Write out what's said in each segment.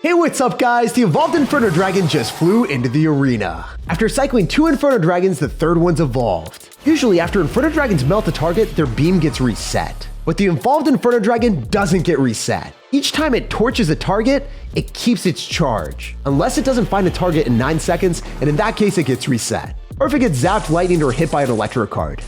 Hey, what's up guys? The evolved Inferno Dragon just flew into the arena. After cycling 2 Inferno Dragons, the third one's evolved. Usually after Inferno Dragons melt a target, their beam gets reset. But the evolved Inferno Dragon doesn't get reset. Each time it torches a target, it keeps its charge. Unless it doesn't find a target in 9 seconds, and in that case it gets reset. Or if it gets zapped, lightning, or hit by an electro card.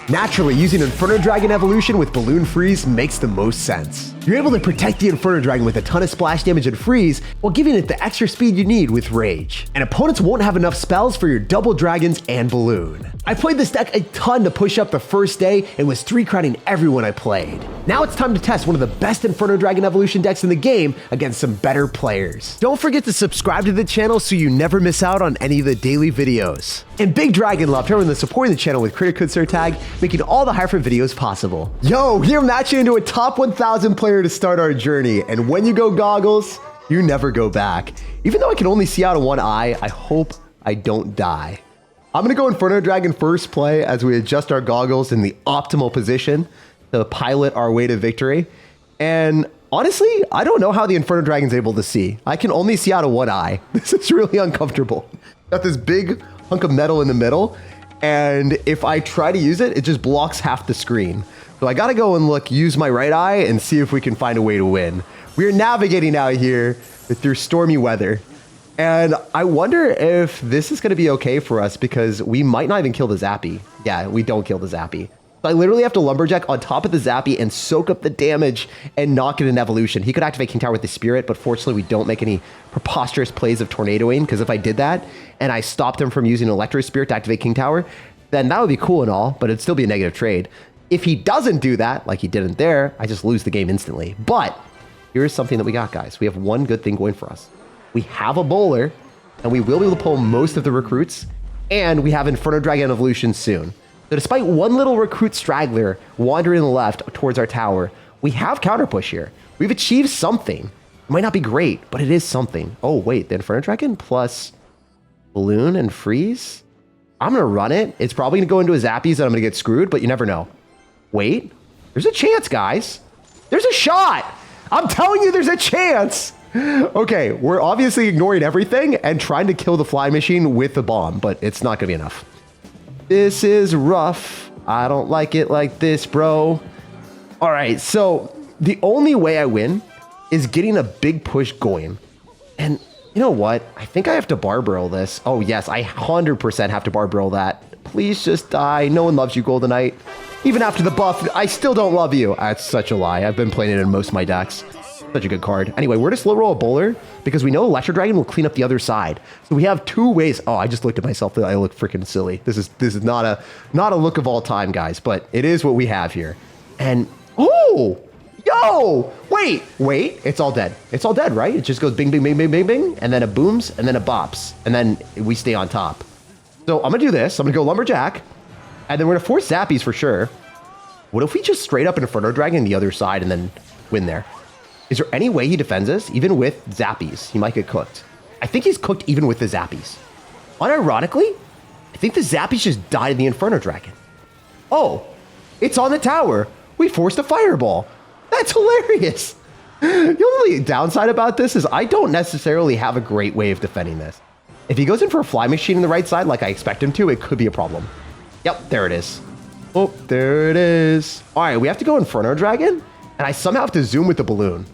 Naturally, using Inferno Dragon Evolution with Balloon Freeze makes the most sense. You're able to protect the Inferno Dragon with a ton of splash damage and freeze, while giving it the extra speed you need with Rage. And opponents won't have enough spells for your double dragons and Balloon. I played this deck a ton to push up the first day and was 3-crowning everyone I played. Now it's time to test one of the best Inferno Dragon Evolution decks in the game against some better players. Don't forget to subscribe to the channel so you never miss out on any of the daily videos. And big dragon love to everyone that's supporting the channel with creator code SirTag, making all the hyper videos possible. Yo, you're matching into a top 1,000 player to start our journey, and when you go goggles, you never go back. Even though I can only see out of one eye, I hope I don't die. I'm gonna go Inferno Dragon first play as we adjust our goggles in the optimal position to pilot our way to victory. And honestly, I don't know how the Inferno Dragon's able to see. I can only see out of one eye. This is really uncomfortable. Got this big hunk of metal in the middle, and if I try to use it, it just blocks half the screen. So I gotta go and use my right eye and see if we can find a way to win. We are navigating out here through stormy weather. And I wonder if this is gonna be okay for us because we might not even kill the Zappy. Yeah, we don't kill the Zappy. So I literally have to Lumberjack on top of the Zappy and soak up the damage and not get an evolution. He could activate King Tower with the Spirit, but fortunately we don't make any preposterous plays of tornadoing, because if I did that and I stopped him from using Electro Spirit to activate King Tower, then that would be cool and all, but it'd still be a negative trade. If he doesn't do that, like he didn't there, I just lose the game instantly. But here's something that we got, guys. We have one good thing going for us. We have a bowler, and we will be able to pull most of the recruits, and we have Inferno Dragon Evolution soon. So despite one little recruit straggler wandering left towards our tower, we have counter push here. We've achieved something. It might not be great, but it is something. Oh, wait, the Inferno Dragon plus Balloon and Freeze? I'm going to run it. It's probably going to go into a Zappies and I'm going to get screwed, but you never know. Wait, there's a chance, guys. There's a shot. I'm telling you, there's a chance. Okay, we're obviously ignoring everything and trying to kill the fly machine with the bomb, but it's not going to be enough. This is rough. I don't like it like this, bro. All right, so the only way I win is getting a big push going. And you know what? I think I have to bar barrel this. Oh, yes, I 100% have to bar barrel that. Please just die. No one loves you, Golden Knight. Even after the buff, I still don't love you. That's such a lie. I've been playing it in most of my decks. Such a good card. Anyway, we're to slow roll a bowler because we know Electro Dragon will clean up the other side. So we have 2 ways. Oh, I just looked at myself. I look freaking silly. This is not a look of all time, guys, but it is what we have here. And oh, yo, wait, it's all dead. It's all dead, right? It just goes bing, bing, bing, bing, bing, bing, and then it booms, and then it bops, and then we stay on top. So I'm gonna do this. I'm gonna go Lumberjack, and then we're gonna force Zappies for sure. What if we just straight up Inferno Dragon the other side and then win there? Is there any way he defends us? Even with Zappies, he might get cooked. I think he's cooked even with the Zappies. Unironically, I think the Zappies just died in the Inferno Dragon. Oh, it's on the tower. We forced a fireball. That's hilarious. The only downside about this is I don't necessarily have a great way of defending this. If he goes in for a fly machine on the right side like I expect him to, it could be a problem. Yep, there it is. Oh, there it is. All right, we have to go Inferno Dragon, and I somehow have to zoom with the Balloon.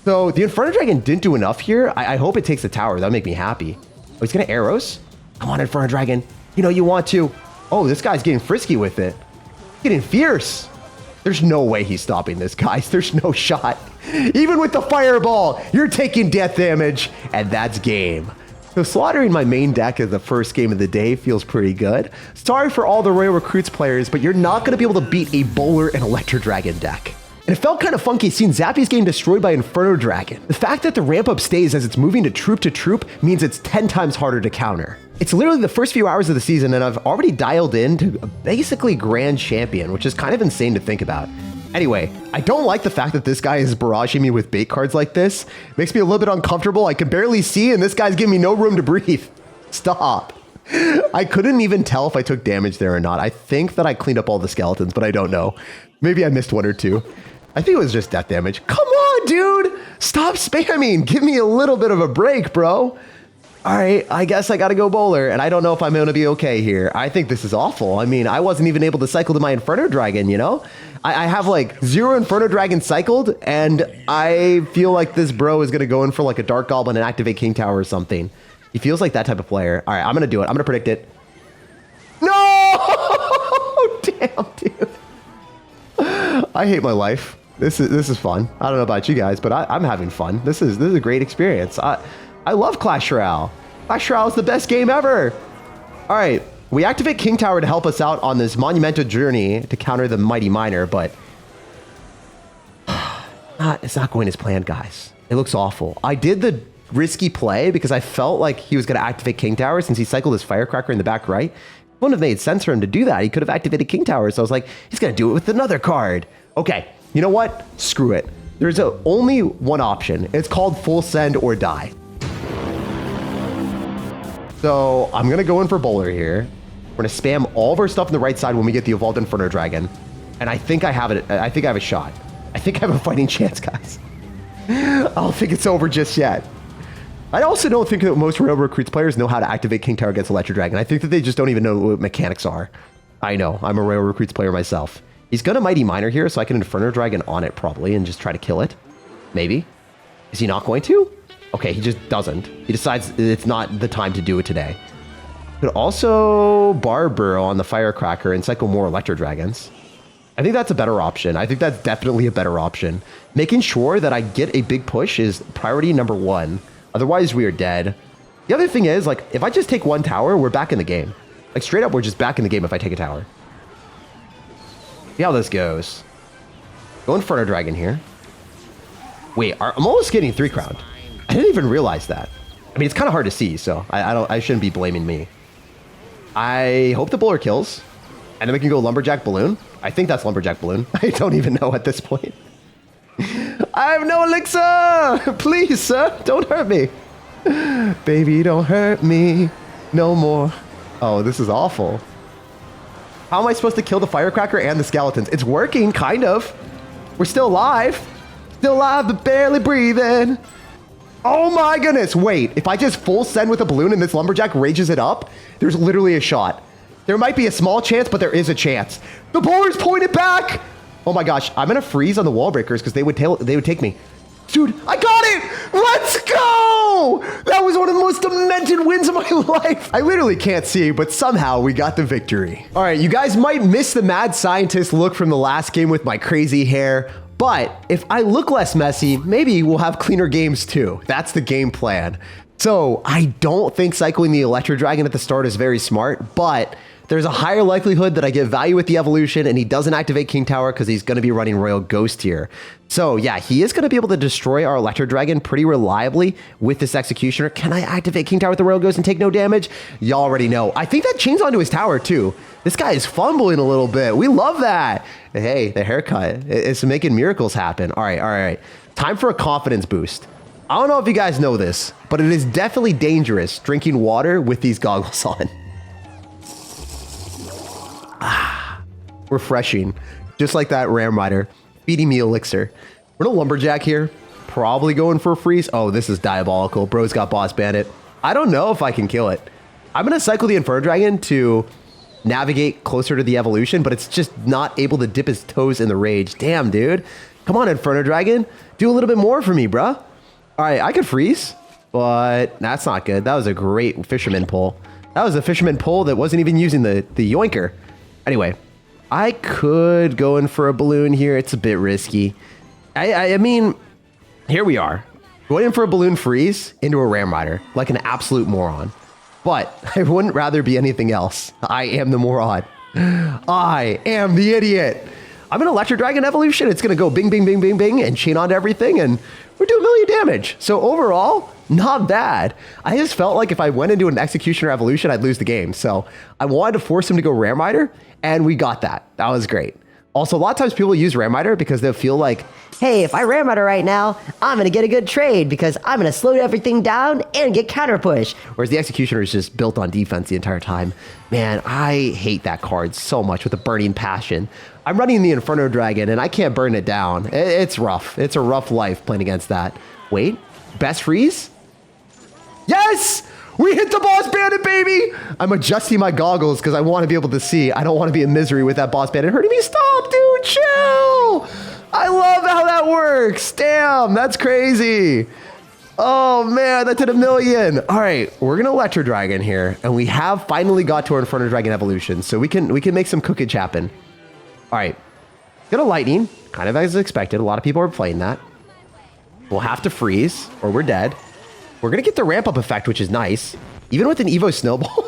So the Inferno Dragon didn't do enough here. I hope it takes the tower. That'll make me happy. Oh, he's gonna arrows? Come on, Inferno Dragon. You know you want to. Oh, this guy's getting frisky with it. Getting fierce. There's no way he's stopping this, guys. There's no shot. Even with the fireball, you're taking death damage, and that's game. So slaughtering my main deck as the first game of the day feels pretty good. Sorry for all the Royal Recruits players, but you're not gonna be able to beat a Bowler and Electro Dragon deck. And it felt kind of funky seeing Zappy's getting destroyed by Inferno Dragon. The fact that the ramp up stays as it's moving to troop means it's 10 times harder to counter. It's literally the first few hours of the season and I've already dialed in to basically Grand Champion, which is kind of insane to think about. Anyway, I don't like the fact that this guy is barraging me with bait cards like this. It makes me a little bit uncomfortable. I can barely see and this guy's giving me no room to breathe. Stop. I couldn't even tell if I took damage there or not. I think that I cleaned up all the skeletons, but I don't know. Maybe I missed 1 or 2. I think it was just death damage. Come on, dude! Stop spamming. Give me a little bit of a break, bro. All right, I guess I gotta go bowler, and I don't know if I'm gonna be okay here. I think this is awful. I mean, I wasn't even able to cycle to my Inferno Dragon, you know? I have like 0 Inferno Dragon cycled, and I feel like this bro is gonna go in for like a Dark Goblin and activate King Tower or something. He feels like that type of player. All right, I'm gonna do it. I'm gonna predict it. No! Damn, dude. I hate my life. This is fun. I don't know about you guys, but I'm having fun. This is a great experience. I love Clash Royale. Clash Royale is the best game ever. All right, we activate King Tower to help us out on this monumental journey to counter the Mighty Miner, but it's not going as planned, guys. It looks awful. I did the risky play because I felt like he was going to activate King Tower since he cycled his Firecracker in the back right. It wouldn't have made sense for him to do that. He could have activated King Tower, so I was like, he's going to do it with another card. Okay, you know what? Screw it. There's only one option. It's called full send or die. So I'm going to go in for bowler here. We're going to spam all of our stuff on the right side when we get the Evolved Inferno Dragon. And I think I have it. I think I have a shot. I think I have a fighting chance, guys. I don't think it's over just yet. I also don't think that most Royal Recruits players know how to activate King Tower against Electro Dragon. I think that they just don't even know what mechanics are. I know. I'm a Royal Recruits player myself. He's going to Mighty Miner here, so I can Inferno Dragon on it probably and just try to kill it. Maybe. Is he not going to? Okay, he just doesn't. He decides it's not the time to do it today. Could also Bar Burrow on the Firecracker and cycle more Electro Dragons. I think that's a better option. I think that's definitely a better option. Making sure that I get a big push is priority number 1. Otherwise, we are dead. The other thing is, like, if I just take 1 tower, we're back in the game. Like, straight up, we're just back in the game if I take a tower. See how this goes. Go Inferno Dragon here. Wait, I'm almost getting 3 crowned. I didn't even realize that. I mean, it's kind of hard to see, so I shouldn't be blaming me. I hope the bowler kills, and then we can go Lumberjack Balloon. I think that's Lumberjack Balloon. I don't even know at this point. I have no elixir! Please, sir, don't hurt me. Baby, don't hurt me no more. Oh, this is awful. How am I supposed to kill the Firecracker and the skeletons? It's working, kind of. We're still alive. Still alive, but barely breathing. Oh my goodness, wait. If I just full send with a balloon and this Lumberjack rages it up, there's literally a shot. There might be a small chance, but there is a chance. The bowler's pointed back. Oh my gosh, I'm gonna freeze on the wall breakers because they would take me. Dude, I got it! Let's go! That was one of the most demented wins of my life. I literally can't see, but somehow we got the victory. All right, you guys might miss the mad scientist look from the last game with my crazy hair, but if I look less messy, maybe we'll have cleaner games too. That's the game plan. So I don't think cycling the Electro Dragon at the start is very smart, but there's a higher likelihood that I get value with the evolution and he doesn't activate King Tower because he's going to be running Royal Ghost here. So yeah, he is going to be able to destroy our Electro Dragon pretty reliably with this Executioner. Can I activate King Tower with the Royal Ghost and take no damage? Y'all already know. I think that chains onto his tower too. This guy is fumbling a little bit. We love that. Hey, the haircut, it's making miracles happen. All right. Time for a confidence boost. I don't know if you guys know this, but it is definitely dangerous drinking water with these goggles on. Refreshing. Just like that Ram Rider feeding me elixir. We're no Lumberjack here. Probably going for a freeze. Oh, this is diabolical. Bro's got Boss Bandit. I don't know if I can kill it. I'm going to cycle the Inferno Dragon to navigate closer to the evolution, but it's just not able to dip his toes in the rage. Damn, dude. Come on, Inferno Dragon. Do a little bit more for me, bruh. All right, I could freeze, but that's not good. That was a great fisherman pull. That was a fisherman pull that wasn't even using the yoinker. Anyway, I could go in for a balloon here. It's a bit risky. I mean, here we are. Going in for a balloon freeze into a Ram Rider like an absolute moron. But I wouldn't rather be anything else. I am the moron. I am the idiot. I'm an Electro Dragon Evolution. It's going to go bing, bing, bing, bing, bing, and chain onto everything, and we're doing 1 million damage. So overall, not bad. I just felt like if I went into an Executioner Evolution, I'd lose the game. So I wanted to force him to go Ram Rider, and we got that. That was great. Also, a lot of times people use Ram Rider because they'll feel like, hey, if I Ram Rider right now, I'm going to get a good trade because I'm going to slow everything down and get counter push. Whereas the Executioner is just built on defense the entire time. Man, I hate that card so much with a burning passion. I'm running the Inferno Dragon and I can't burn it down. It's rough. It's a rough life playing against that. Wait, best freeze? Yes! We hit the boss bandit, baby! I'm adjusting my goggles because I want to be able to see. I don't want to be in misery with that boss bandit hurting me. Stop, dude, chill! I love how that works. Damn, that's crazy. Oh man, that did 1,000,000. All right, we're gonna Electro Dragon here, and we have finally got to our Inferno Dragon Evolution, so we can make some cookage happen. All right, gonna lightning, kind of as expected. A lot of people are playing that. We'll have to freeze, or we're dead. We're gonna get the ramp up effect, which is nice, even with an Evo snowball.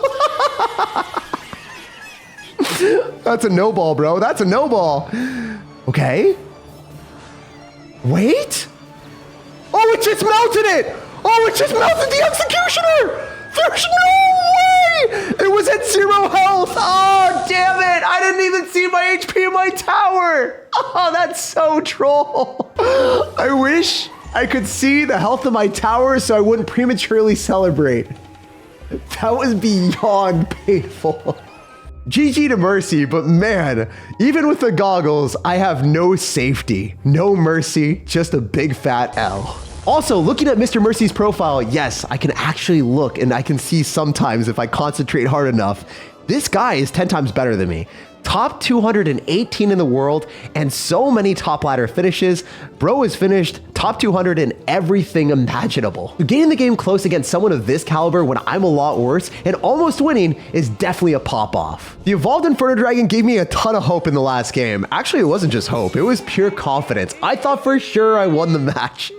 That's a no ball, bro. That's a no ball. Okay. Wait. Oh, it just melted it! Oh, it just melted the Executioner! There's no way! It was at 0 health! Oh, damn it! I didn't even see my HP in my tower! Oh, that's so troll! I wish I could see the health of my tower so I wouldn't prematurely celebrate. That was beyond painful. GG to Mercy, but man, even with the goggles, I have no safety, no mercy, just a big fat L. Also, looking at Mr. Mercy's profile, yes, I can actually look and I can see sometimes if I concentrate hard enough, this guy is 10 times better than me. Top 218 in the world and so many top ladder finishes. Bro has finished top 200 in everything imaginable. Getting the game close against someone of this caliber when I'm a lot worse and almost winning is definitely a pop off. The Evolved Inferno Dragon gave me a ton of hope in the last game. Actually, it wasn't just hope, it was pure confidence. I thought for sure I won the match.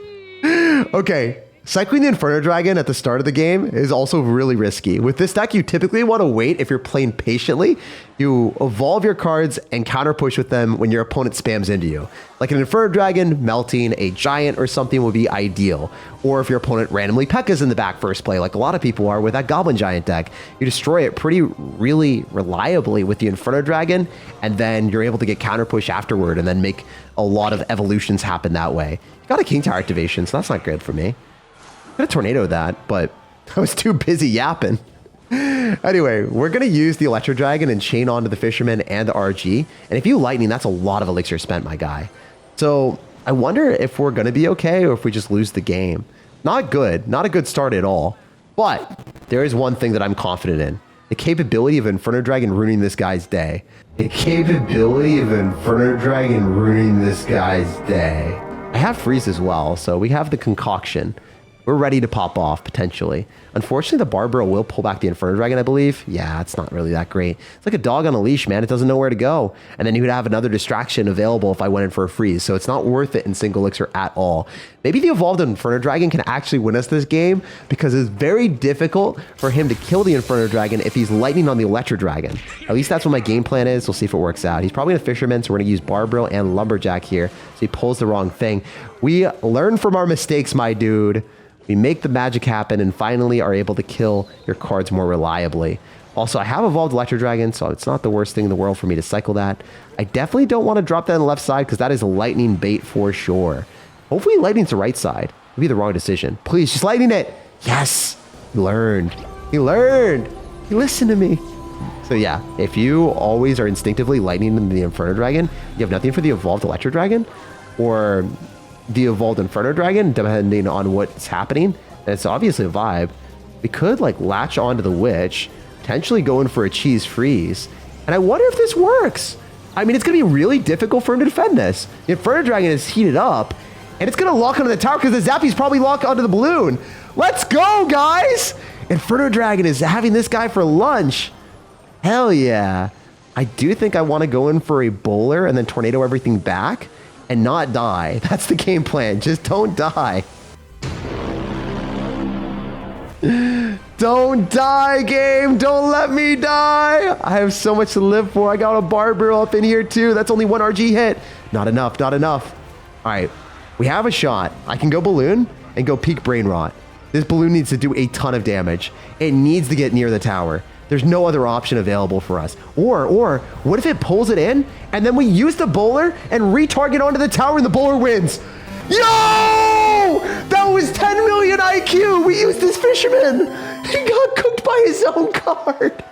Okay. Cycling the Inferno Dragon at the start of the game is also really risky. With this deck, you typically want to wait if you're playing patiently. You evolve your cards and counter push with them when your opponent spams into you. Like an Inferno Dragon, melting a giant or something would be ideal. Or if your opponent randomly P.E.K.K.A.s in the back first play, like a lot of people are with that Goblin Giant deck, you destroy it really reliably with the Inferno Dragon, and then you're able to get counter push afterward and then make a lot of evolutions happen that way. You got a King Tower activation, so that's not good for me. Could have tornado that, but I was too busy yapping. Anyway, we're going to use the Electro Dragon and chain onto the Fisherman and the RG. And if you lightning, that's a lot of elixir spent, my guy. So I wonder if we're going to be okay or if we just lose the game. Not good. Not a good start at all. But there is one thing that I'm confident in. The capability of Inferno Dragon ruining this guy's day. The capability of Inferno Dragon ruining this guy's day. I have freeze as well, so we have the concoction. We're ready to pop off, potentially. Unfortunately, the Barbaro will pull back the Inferno Dragon, I believe. Yeah, it's not really that great. It's like a dog on a leash, man. It doesn't know where to go. And then you would have another distraction available if I went in for a freeze. So it's not worth it in single elixir at all. Maybe the Evolved Inferno Dragon can actually win us this game because it's very difficult for him to kill the Inferno Dragon if he's lightning on the Electro Dragon. At least that's what my game plan is. We'll see if it works out. He's probably a Fisherman, so we're going to use Barbaro and Lumberjack here. So he pulls the wrong thing. We learn from our mistakes, my dude. We make the magic happen and finally are able to kill your cards more reliably. Also, I have evolved Electro Dragon, so it's not the worst thing in the world for me to cycle that. I definitely don't want to drop that on the left side because that is a lightning bait for sure. Hopefully lightning's the right side. It would be the wrong decision. Please, just lightning it. Yes, he learned. He learned. He listened to me. So yeah, if you always are instinctively lightning the Inferno Dragon, you have nothing for the evolved Electro Dragon or the evolved Inferno Dragon, depending on what's happening. And it's obviously a vibe. We could like latch onto the Witch, potentially go in for a cheese freeze. And I wonder if this works. I mean, it's going to be really difficult for him to defend this. The Inferno Dragon is heated up, and it's going to lock onto the tower because the Zappies probably lock onto the balloon. Let's go, guys! Inferno Dragon is having this guy for lunch. Hell yeah. I do think I want to go in for a bowler and then tornado everything back and not die. That's the game plan. Just don't die. Don't die, game. Don't let me die. I have so much to live for. I got a Barbaro up in here too. That's only one RG hit. Not enough, not enough. All right, we have a shot. I can go balloon and go peak brain rot. This balloon needs to do a ton of damage. It needs to get near the tower. There's no other option available for us. Or what if it pulls it in and then we use the bowler and retarget onto the tower and the bowler wins? Yo! That was 10 million IQ. We used this Fisherman. He got cooked by his own card.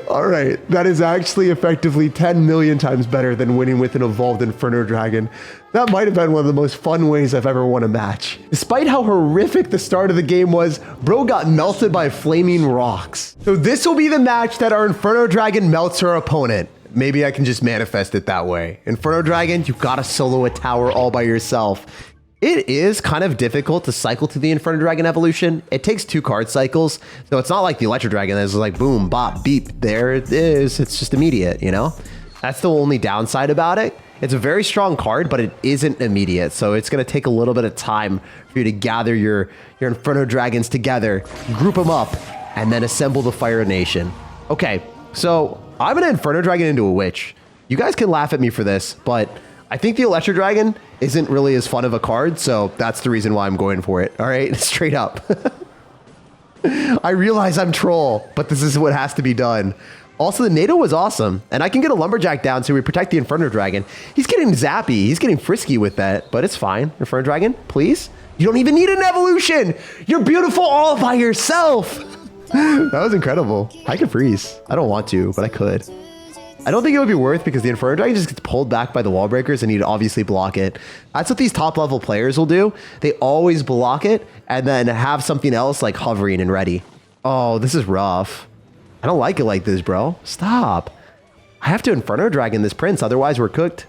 All right, that is actually effectively 10 million times better than winning with an evolved Inferno Dragon. That might have been one of the most fun ways I've ever won a match. Despite how horrific the start of the game was, bro got melted by flaming rocks. So this will be the match that our Inferno Dragon melts our opponent. Maybe I can just manifest it that way. Inferno Dragon, you gotta solo a tower all by yourself. It is kind of difficult to cycle to the Inferno Dragon evolution. It takes 2 card cycles, so it's not like the Electro Dragon that's like boom, bop, beep, there it is. It's just immediate, you know? That's the only downside about it. It's a very strong card, but it isn't immediate, so it's gonna take a little bit of time for you to gather your Inferno Dragons together, group them up, and then assemble the Fire Nation. Okay, so I'm gonna Inferno Dragon into a Witch. You guys can laugh at me for this, but I think the Electro Dragon isn't really as fun of a card, so that's the reason why I'm going for it. All right, straight up. I realize I'm troll, but this is what has to be done. Also, the NATO was awesome, and I can get a Lumberjack down so we protect the Inferno Dragon. He's getting zappy. He's getting frisky with that, but it's fine. Inferno Dragon, please. You don't even need an evolution. You're beautiful all by yourself. That was incredible. I could freeze. I don't want to, but I could. I don't think it would be worth because the Inferno Dragon just gets pulled back by the wall breakers and you'd obviously block it. That's what these top level players will do. They always block it and then have something else like hovering and ready. Oh, this is rough. I don't like it like this, bro. Stop. I have to Inferno Dragon this prince, otherwise we're cooked.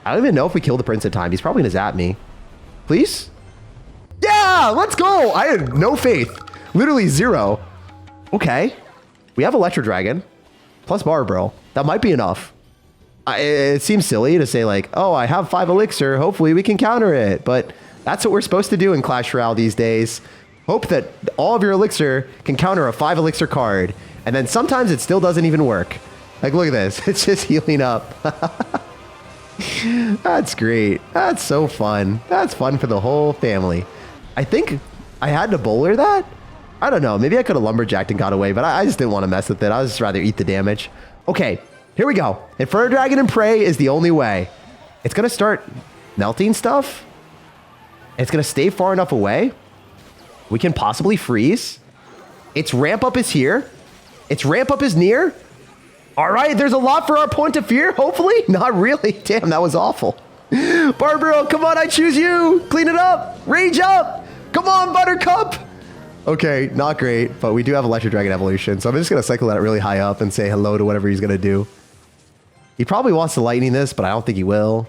I don't even know if we kill the prince in time. He's probably gonna zap me. Please? Yeah, let's go. I had no faith. Literally 0. Okay. We have Electro Dragon plus Barbro. That might be enough. It seems silly to say like, oh, I have 5 elixir. Hopefully we can counter it. But that's what we're supposed to do in Clash Royale these days. Hope that all of your elixir can counter a 5 elixir card. And then sometimes it still doesn't even work. Like, look at this. It's just healing up. That's great. That's so fun. That's fun for the whole family. I think I had to bowler that. I don't know. Maybe I could have lumberjacked and got away, but I just didn't want to mess with it. I would just rather eat the damage. Okay, here we go. Inferno Dragon and Prey is the only way. It's going to start melting stuff. It's going to stay far enough away. We can possibly freeze. Its ramp up is here. Its ramp up is near. All right, there's a lot for our point of fear, hopefully. Not really. Damn, that was awful. Barbaro, come on, I choose you. Clean it up. Rage up. Come on, Buttercup. Okay, not great, but we do have Electro Dragon Evolution, so I'm just going to cycle that really high up and say hello to whatever he's going to do. He probably wants to lightning this, but I don't think he will.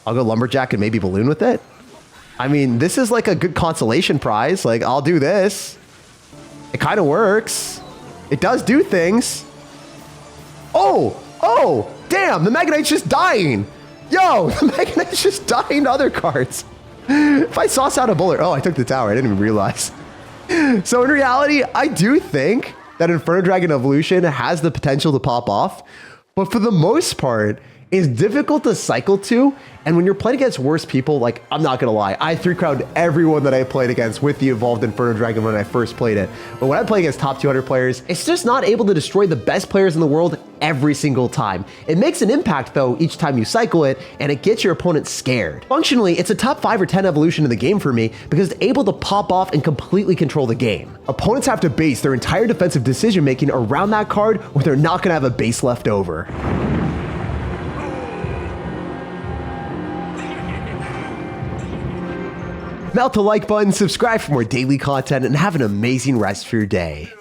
I'll go Lumberjack and maybe Balloon with it. I mean, this is like a good consolation prize. Like, I'll do this. It kind of works. It does do things. Oh, damn, the Mega Knight's just dying. Yo, the Mega Knight's just dying to other cards. If I sauce out a bullet, oh, I took the tower. I didn't even realize. So in reality, I do think that Inferno Dragon Evolution has the potential to pop off, but for the most part, it's difficult to cycle to. And when you're playing against worse people, like, I'm not gonna lie, I 3-crowned everyone that I played against with the evolved Inferno Dragon when I first played it. But when I play against top 200 players, it's just not able to destroy the best players in the world every single time. It makes an impact though each time you cycle it, and it gets your opponent scared. Functionally, it's a top 5 or 10 evolution in the game for me because it's able to pop off and completely control the game. Opponents have to base their entire defensive decision making around that card, or they're not gonna have a base left over. Melt the like button, subscribe for more daily content, and have an amazing rest of your day.